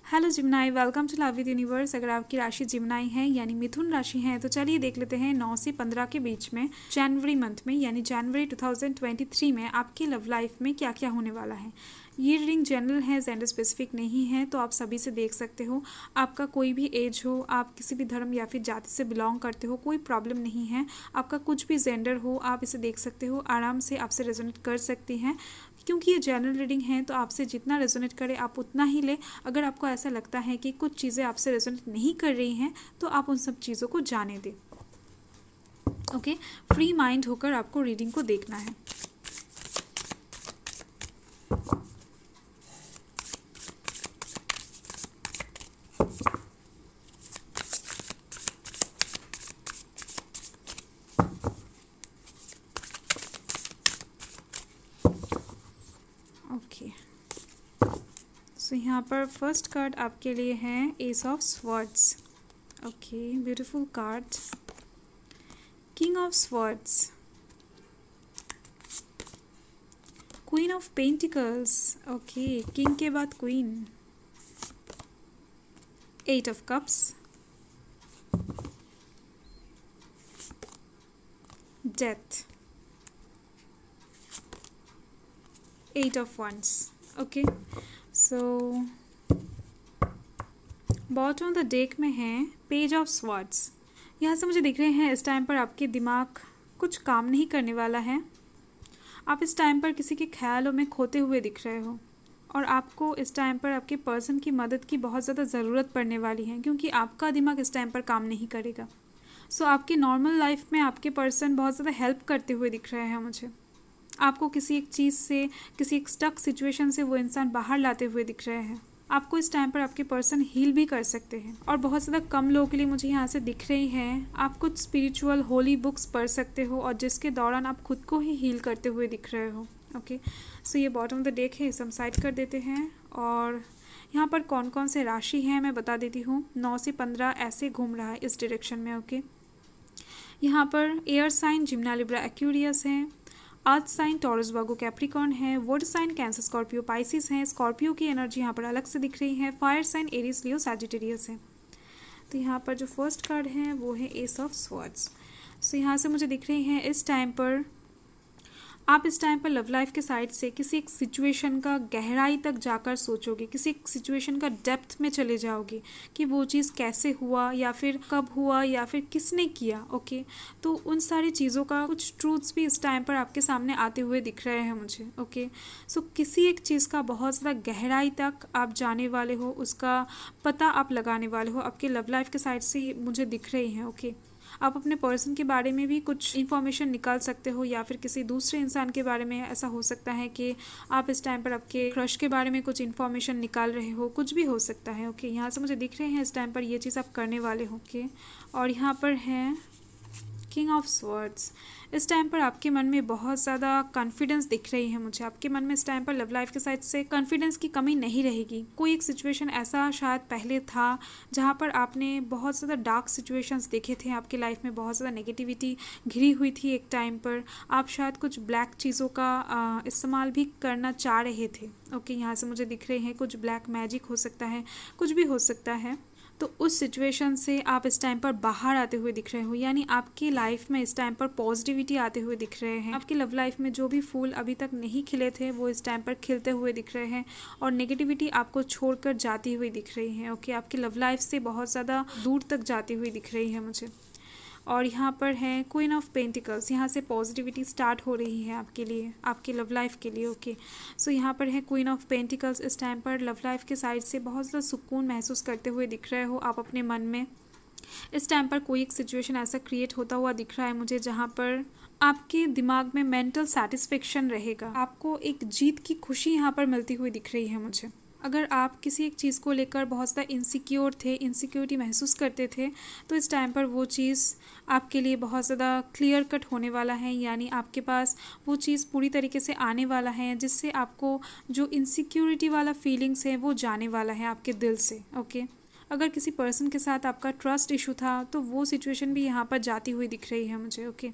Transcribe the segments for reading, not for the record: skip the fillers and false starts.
Hello Gemini, welcome to love with universe. अगर आपकी राशि जिम्नाई है यानी मिथुन राशि है तो चलिए देख लेते हैं 9 से 15 के बीच में जनवरी मंथ में यानी जनवरी 2023 में आपकी लव लाइफ में क्या क्या होने वाला है। ये रीडिंग जनरल है, जेंडर स्पेसिफिक नहीं है, तो आप सभी से देख सकते हो। आपका कोई भी एज हो, आप किसी भी धर्म या फिर जाति से बिलोंग करते हो, कोई प्रॉब्लम नहीं है। आपका कुछ भी जेंडर हो, आप इसे देख सकते हो, आराम से आपसे रेजोनेट कर सकती हैं। क्योंकि ये जनरल रीडिंग है तो आपसे जितना रेजोनेट करे आप उतना ही ले। अगर आपको ऐसा लगता है कि कुछ चीज़ें आपसे रेजोनेट नहीं कर रही हैं तो आप उन सब चीज़ों को जाने दें। ओके, फ्री माइंड होकर आपको रीडिंग को देखना है। ओके, सो यहाँ पर फर्स्ट कार्ड आपके लिए है ace of swords. Okay, beautiful card. King of swords, queen of pentacles. Okay, king के बाद queen. Eight of cups, death, eight of wands. Okay, so bottom of the deck में है page of swords. यहाँ से मुझे दिख रहे हैं इस टाइम पर आपके दिमाग कुछ काम नहीं करने वाला है। आप इस टाइम पर किसी के ख्यालों में खोते हुए दिख रहे हो और आपको इस टाइम पर आपके पर्सन की मदद की बहुत ज़्यादा ज़रूरत पड़ने वाली है, क्योंकि आपका दिमाग इस टाइम पर काम नहीं करेगा। सो आपकी नॉर्मल लाइफ में आपके पर्सन बहुत ज़्यादा हेल्प करते हुए दिख रहे हैं मुझे। आपको किसी एक चीज़ से, किसी एक स्टक सिचुएशन से वो इंसान बाहर लाते हुए दिख रहे हैं। आपको इस टाइम पर आपके पर्सन हील भी कर सकते हैं और बहुत ज़्यादा कम लोगों के लिए मुझे यहाँ से दिख रही हैं आप कुछ स्पिरिचुअल होली बुक्स पढ़ सकते हो और जिसके दौरान आप खुद को ही हील करते हुए दिख रहे हो। ओके, सो ये बॉटम ऑफ द डेक है, इसे हम साइड कर देते हैं। और यहाँ पर कौन कौन से राशि हैं मैं बता देती हूँ। 9 से 15 ऐसे घूम रहा है इस डायरेक्शन में। ओके, यहाँ पर air sign Gemini Libra Aquarius है, earth sign Taurus Virgo Capricorn है, water sign Cancer Scorpio Pisces है। स्कॉर्पियो की एनर्जी यहाँ पर अलग से दिख रही है। Fire sign Aries Leo Sagittarius है। तो यहाँ पर जो फर्स्ट कार्ड है वो है एस ऑफ स्वॉर्ड्स। सो यहाँ से मुझे दिख रही है इस टाइम पर आप इस टाइम पर लव लाइफ के साइड से किसी एक सिचुएशन का गहराई तक जाकर सोचोगे, किसी एक सिचुएशन का डेप्थ में चले जाओगे कि वो चीज़ कैसे हुआ या फिर कब हुआ या फिर किसने किया। ओके, तो उन सारी चीज़ों का कुछ ट्रूथ्स भी इस टाइम पर आपके सामने आते हुए दिख रहे हैं मुझे। ओके, सो किसी एक चीज़ का बहुत ज़्यादा गहराई तक आप जाने वाले हो, उसका पता आप लगाने वाले हो, आपके लव लाइफ के साइड से मुझे दिख रही हैं। ओके, आप अपने पर्सन के बारे में भी कुछ इन्फॉर्मेशन निकाल सकते हो या फिर किसी दूसरे इंसान के बारे में। ऐसा हो सकता है कि आप इस टाइम पर आपके क्रश के बारे में कुछ इन्फॉर्मेशन निकाल रहे हो, कुछ भी हो सकता है। ओके, यहाँ से मुझे दिख रहे हैं इस टाइम पर ये चीज़ आप करने वाले हो। ओके, और यहाँ पर है किंग ऑफ स्वर्ड्स। इस टाइम पर आपके मन में बहुत ज़्यादा कॉन्फिडेंस दिख रही है मुझे। आपके मन में इस टाइम पर लव लाइफ के साइड से कॉन्फिडेंस की कमी नहीं रहेगी। कोई एक सिचुएशन ऐसा शायद पहले था जहाँ पर आपने बहुत ज़्यादा डार्क सिचुएशंस देखे थे, आपकी लाइफ में बहुत ज़्यादा नेगेटिविटी घिरी हुई थी। एक टाइम पर आप शायद कुछ ब्लैक चीज़ों का इस्तेमाल भी करना चाह रहे थे। ओके, यहाँ से मुझे दिख रहे हैं कुछ ब्लैक मैजिक हो सकता है, कुछ भी हो सकता है। तो उस सिचुएशन से आप इस टाइम पर बाहर आते हुए दिख रहे हो, यानी आपकी लाइफ में इस टाइम पर पॉजिटिविटी आते हुए दिख रहे हैं। आपकी लव लाइफ में जो भी फूल अभी तक नहीं खिले थे वो इस टाइम पर खिलते हुए दिख रहे हैं और नेगेटिविटी आपको छोड़कर जाती हुई दिख रही है। ओके, आपकी लव लाइफ से बहुत ज़्यादा दूर तक जाती हुई दिख रही है मुझे। और यहाँ पर है क्वीन ऑफ पेंटिकल्स, यहाँ से पॉजिटिविटी स्टार्ट हो रही है आपके लिए, आपकी लव लाइफ के लिए। ओके, सो यहाँ पर है क्वीन ऑफ पेंटिकल्स। इस टाइम पर लव लाइफ के साइड से बहुत ज़्यादा सुकून महसूस करते हुए दिख रहे हो आप अपने मन में। इस टाइम पर कोई एक सिचुएशन ऐसा क्रिएट होता हुआ दिख रहा है मुझे जहाँ पर आपके दिमाग में मेंटल सेटिस्फेक्शन रहेगा, आपको एक जीत की खुशी यहाँ पर मिलती हुई दिख रही है मुझे। अगर आप किसी एक चीज़ को लेकर बहुत ज़्यादा इनसिक्योर थे, इनसिक्योरिटी महसूस करते थे, तो इस टाइम पर वो चीज़ आपके लिए बहुत ज़्यादा क्लियर कट होने वाला है, यानी आपके पास वो चीज़ पूरी तरीके से आने वाला है जिससे आपको जो इनसिक्योरिटी वाला फीलिंग्स है वो जाने वाला है आपके दिल से। ओके, अगर किसी पर्सन के साथ आपका ट्रस्ट इशू था तो वो सिचुएशन भी यहाँ पर जाती हुई दिख रही है मुझे। ओके,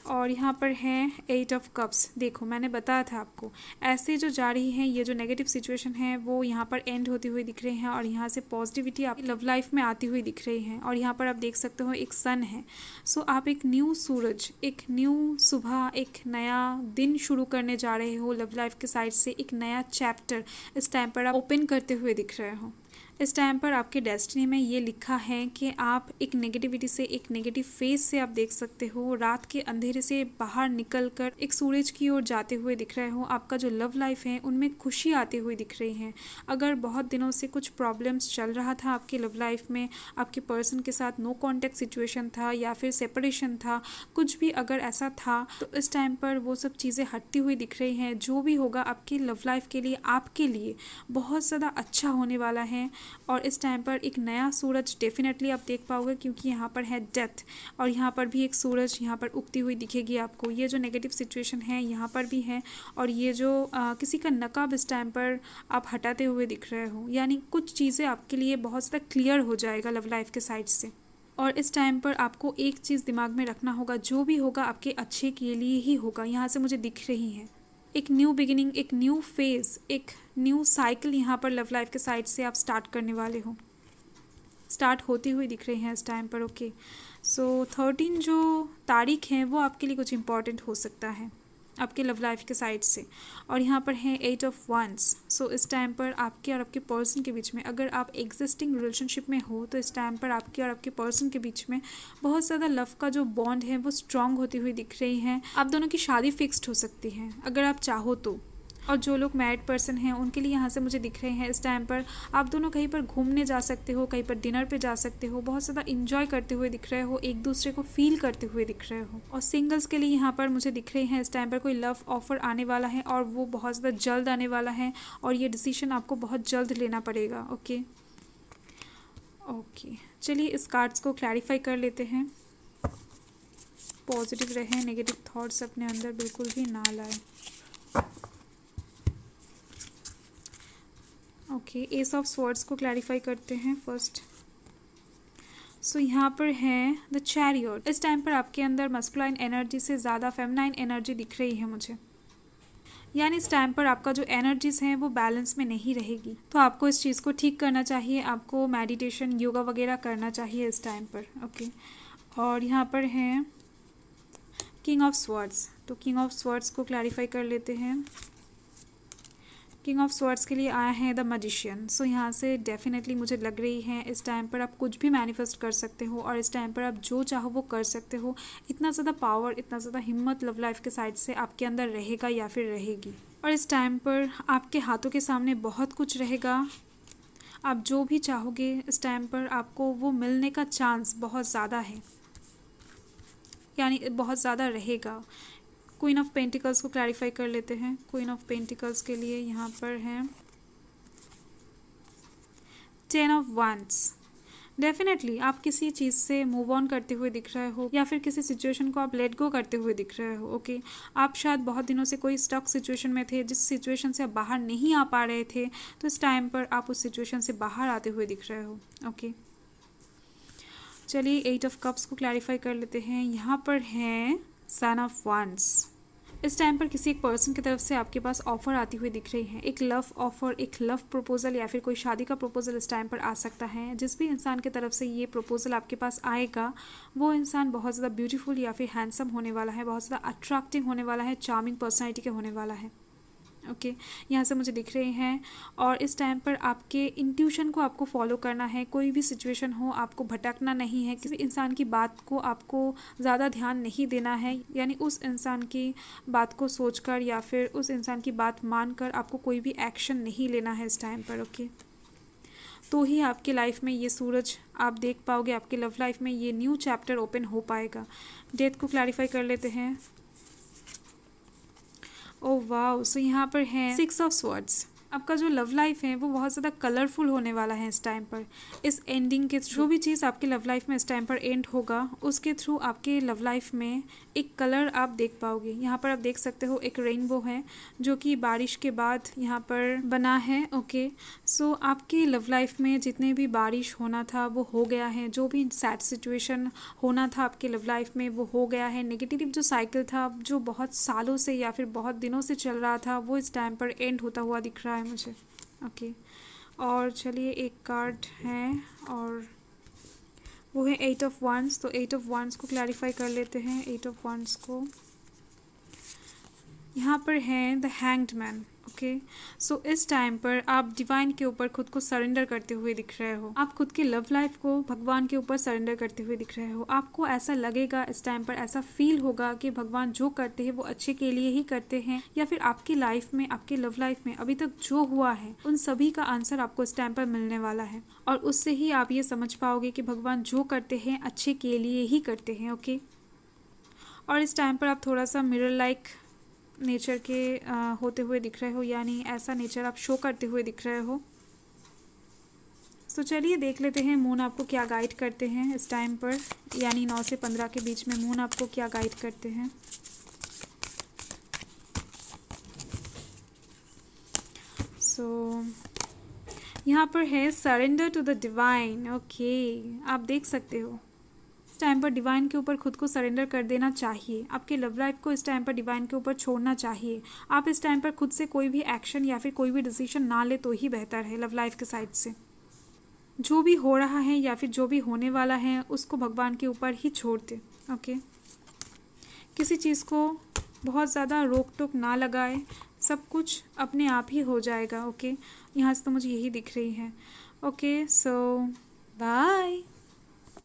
और यहाँ पर है 8 ऑफ कप्स। देखो मैंने बताया था आपको, ऐसे जो जा रही है ये जो नेगेटिव सिचुएशन है वो यहाँ पर एंड होती हुई दिख रही है और यहाँ से पॉजिटिविटी आपकी लव लाइफ में आती हुई दिख रही है। और यहाँ पर आप देख सकते हो एक सन है। सो आप एक न्यू सूरज, एक न्यू सुबह, एक नया दिन शुरू करने जा रहे हो लव लाइफ के साइड से। एक नया चैप्टर इस टाइम पर आप ओपन करते हुए दिख रहे हो। इस टाइम पर आपके डेस्टिनी में ये लिखा है कि आप एक नेगेटिविटी से, एक नेगेटिव फेज से आप देख सकते हो, रात के अंधेरे से बाहर निकलकर एक सूरज की ओर जाते हुए दिख रहे हो। आपका जो लव लाइफ है उनमें खुशी आती हुई दिख रही है। अगर बहुत दिनों से कुछ प्रॉब्लम्स चल रहा था आपकी लव लाइफ में, आपके पर्सन के साथ नो कॉन्टैक्ट सिचुएशन था या फिर सेपरेशन था, कुछ भी अगर ऐसा था, तो इस टाइम पर वो सब चीज़ें हटती हुई दिख रही हैं। जो भी होगा आपकी लव लाइफ के लिए, आपके लिए बहुत ज़्यादा अच्छा होने वाला है। और इस टाइम पर एक नया सूरज डेफिनेटली आप देख पाओगे, क्योंकि यहाँ पर है डेथ और यहाँ पर भी एक सूरज यहाँ पर उगती हुई दिखेगी आपको। ये जो नेगेटिव सिचुएशन है यहाँ पर भी है और ये जो किसी का नकाब इस टाइम पर आप हटाते हुए दिख रहे हो, यानी कुछ चीज़ें आपके लिए बहुत ज़्यादा क्लियर हो जाएगा लव लाइफ के साइड से। और इस टाइम पर आपको एक चीज़ दिमाग में रखना होगा, जो भी होगा आपके अच्छे के लिए ही होगा। यहाँ से मुझे दिख रही है एक न्यू बिगिनिंग, एक न्यू फेज, एक न्यू साइकिल यहाँ पर लव लाइफ के साइड से आप स्टार्ट करने वाले हो, स्टार्ट होती हुई दिख रही हैं इस टाइम पर। ओके, सो 13 जो तारीख है वो आपके लिए कुछ इंपॉर्टेंट हो सकता है आपके लव लाइफ के साइड से। और यहाँ पर है 8 ऑफ वंस। सो इस टाइम पर आपके और आपके पर्सन के बीच में, अगर आप एग्जिस्टिंग रिलेशनशिप में हो तो इस टाइम पर आपके और आपके पर्सन के बीच में बहुत ज़्यादा लव का जो बॉन्ड है वो स्ट्रांग होती हुई दिख रही है। आप दोनों की शादी फिक्स्ड हो सकती है अगर आप चाहो तो। और जो लोग मैरिड पर्सन हैं उनके लिए यहाँ से मुझे दिख रहे हैं इस टाइम पर आप दोनों कहीं पर घूमने जा सकते हो, कहीं पर डिनर पे जा सकते हो, बहुत ज़्यादा इंजॉय करते हुए दिख रहे हो, एक दूसरे को फील करते हुए दिख रहे हो। और सिंगल्स के लिए यहाँ पर मुझे दिख रहे हैं इस टाइम पर कोई लव ऑफर आने वाला है और वो बहुत ज़्यादा जल्द आने वाला है और ये डिसीजन आपको बहुत जल्द लेना पड़ेगा। ओके ओके, चलिए इस कार्ड्स को क्लैरिफाई कर लेते हैं। पॉजिटिव रहें, नेगेटिव थॉट्स अपने अंदर बिल्कुल भी ना लाए। ओके, एस ऑफ स्वॉर्ड्स को क्लैरिफाई करते हैं फर्स्ट। सो यहाँ पर है द चैरियट। इस टाइम पर आपके अंदर मस्कुलाइन एनर्जी से ज़्यादा फेमिनाइन एनर्जी दिख रही है मुझे, यानी इस टाइम पर आपका जो एनर्जीज हैं वो बैलेंस में नहीं रहेगी। तो आपको इस चीज़ को ठीक करना चाहिए, आपको मेडिटेशन, योगा वगैरह करना चाहिए इस टाइम पर। ओके, और यहाँ पर है किंग ऑफ स्वॉर्ड्स। तो किंग ऑफ स्वॉर्ड्स को क्लैरिफाई कर लेते हैं। किंग ऑफ स्वॉर्ड्स के लिए आया है द मैजिशियन। सो यहाँ से डेफिनेटली मुझे लग रही है इस टाइम पर आप कुछ भी मैनिफेस्ट कर सकते हो और इस टाइम पर आप जो चाहो वो कर सकते हो। इतना ज़्यादा पावर, इतना ज़्यादा हिम्मत लव लाइफ के साइड से आपके अंदर रहेगा या फिर रहेगी। और इस टाइम पर आपके हाथों के सामने बहुत कुछ रहेगा। आप जो भी चाहोगे इस टाइम पर आपको वो मिलने का चांस बहुत ज़्यादा है, यानी बहुत ज़्यादा रहेगा। क्वीन ऑफ पेंटिकल्स को क्लैरिफाई कर लेते हैं। क्वीन ऑफ पेंटिकल्स के लिए यहाँ पर है 10 ऑफ वंस। डेफिनेटली आप किसी चीज़ से मूव ऑन करते हुए दिख रहे हो या फिर किसी सिचुएशन को आप लेट गो करते हुए दिख रहे हो। ओके, आप शायद बहुत दिनों से कोई स्टक सिचुएशन में थे, जिस सिचुएशन से आप बाहर नहीं आ पा रहे थे, तो इस टाइम पर आप उस सिचुएशन से बाहर आते हुए दिख रहे हो। ओके, चलिए 8 ऑफ कप्स को क्लैरिफाई कर लेते हैं। यहाँ पर है सन ऑफ वंस। इस टाइम पर किसी एक पर्सन की तरफ से आपके पास ऑफर आती हुई दिख रही है, एक लव ऑफर, एक लव प्रपोजल या फिर कोई शादी का प्रपोजल इस टाइम पर आ सकता है। जिस भी इंसान की तरफ से ये प्रपोजल आपके पास आएगा वो इंसान बहुत ज़्यादा ब्यूटीफुल या फिर हैंडसम होने वाला है, बहुत ज़्यादा अट्रैक्टिव होने वाला है, चार्मिंग पर्सनैलिटी के होने वाला है। ओके, यहाँ से मुझे दिख रहे हैं। और इस टाइम पर आपके इंट्यूशन को आपको फॉलो करना है। कोई भी सिचुएशन हो आपको भटकना नहीं है, किसी इंसान की बात को आपको ज़्यादा ध्यान नहीं देना है, यानी उस इंसान की बात को सोचकर या फिर उस इंसान की बात मानकर आपको कोई भी एक्शन नहीं लेना है इस टाइम पर। ओके, तो ही आपकी लाइफ में ये सूरज आप देख पाओगे, आपकी लव लाइफ में ये न्यू चैप्टर ओपन हो पाएगा। डेथ को क्लैरिफाई कर लेते हैं। ओह वाओ, सो यहाँ पर है 6 ऑफ स्वॉर्ड्स। आपका जो लव लाइफ है वो बहुत ज़्यादा कलरफुल होने वाला है इस टाइम पर। इस एंडिंग के थ्रू जो भी चीज़ आपके लव लाइफ में इस टाइम पर एंड होगा उसके थ्रू आपके लव लाइफ में एक कलर आप देख पाओगे। यहाँ पर आप देख सकते हो एक रेनबो है जो कि बारिश के बाद यहाँ पर बना है। ओके, सो आपकी लव लाइफ में जितने भी बारिश होना था वो हो गया है, जो भी सैड सिचुएशन होना था आपके लव लाइफ में वो हो गया है। नेगेटिव जो साइकिल था जो बहुत सालों से या फिर बहुत दिनों से चल रहा था वो इस टाइम पर एंड होता हुआ दिख रहा है मुझे। ओके, और चलिए एक कार्ड है और वो है 8 ऑफ wands। तो 8 ऑफ wands को क्लैरिफाई कर लेते हैं। 8 ऑफ wands को यहाँ पर है द हैंग्ड मैन। ओके, सो इस टाइम पर आप डिवाइन के ऊपर खुद को सरेंडर करते हुए दिख रहे हो। आप खुद की लव लाइफ को भगवान के ऊपर सरेंडर करते हुए दिख रहे हो। आपको ऐसा लगेगा इस टाइम पर, ऐसा फील होगा कि भगवान जो करते हैं वो अच्छे के लिए ही करते हैं, या फिर आपकी लाइफ में, आपकी लव लाइफ में अभी तक जो हुआ है उन सभी का आंसर आपको इस टाइम पर मिलने वाला है। और उससे ही आप ये समझ पाओगे कि भगवान जो करते हैं अच्छे के लिए ही करते हैं। ओके, और इस टाइम पर आप थोड़ा सा मिरर लाइक नेचर के होते हुए दिख रहे हो, यानी ऐसा नेचर आप शो करते हुए दिख रहे हो। तो चलिए देख लेते हैं मून आपको क्या गाइड करते हैं इस टाइम पर, यानी 9 से 15 के बीच में मून आपको क्या गाइड करते हैं। सो यहाँ पर है surrender to the divine. Okay, आप देख सकते हो टाइम पर डिवाइन के ऊपर खुद को सरेंडर कर देना चाहिए। आपके लव लाइफ को इस टाइम पर डिवाइन के ऊपर छोड़ना चाहिए। आप इस टाइम पर खुद से कोई भी एक्शन या फिर कोई भी डिसीजन ना ले तो ही बेहतर है। लव लाइफ के साइड से जो भी हो रहा है या फिर जो भी होने वाला है उसको भगवान के ऊपर ही छोड़ दे। ओके, किसी चीज़ को बहुत ज़्यादा रोक टोक ना लगाए, सब कुछ अपने आप ही हो जाएगा। ओके, यहाँ से तो मुझे यही दिख रही है। ओके, सो बाय।